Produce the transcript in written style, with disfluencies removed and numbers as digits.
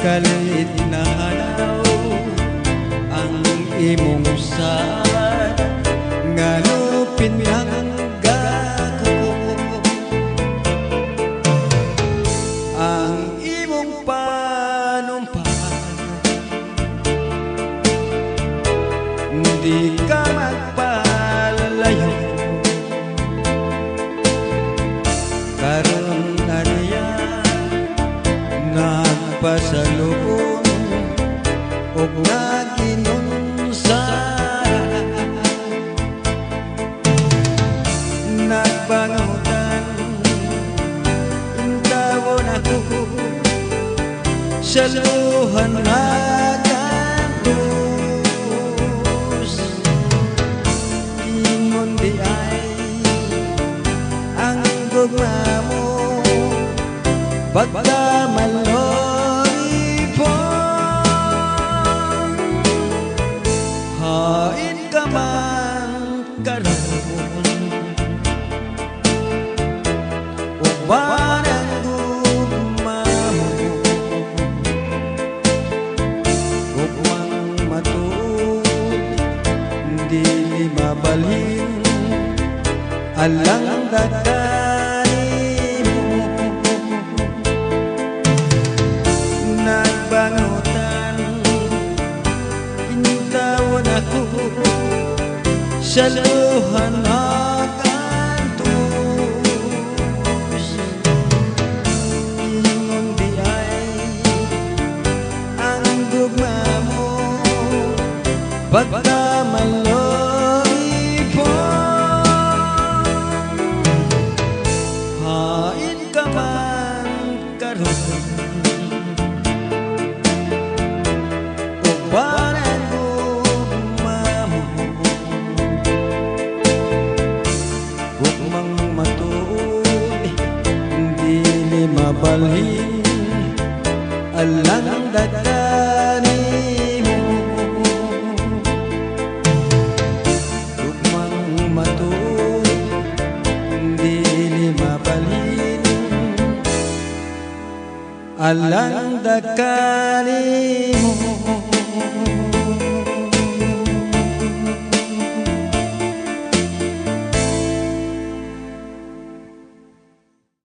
kalit na hanaw ang imong saan nga lupin pinanggako ang imong panumpan di ka magpalayo karon na niya nagpasalubong o naginunsa nagbangutan intawon ako sa luhan nagantos ingon di ay ang gugma mo pagkamaloripon hain ka man karon uban ang gugma mo gugmang matuod hindi mabalhin alang dagani mo nagbangutan pintawan ako sa luhan nagantos ingon di ay ang gugma mo pagkamaloripon hain ka man karon uban ang gugma mo gugmang matuod dili mabalhin alang dagani mo gugmang matuod dili mabalhin alang dagani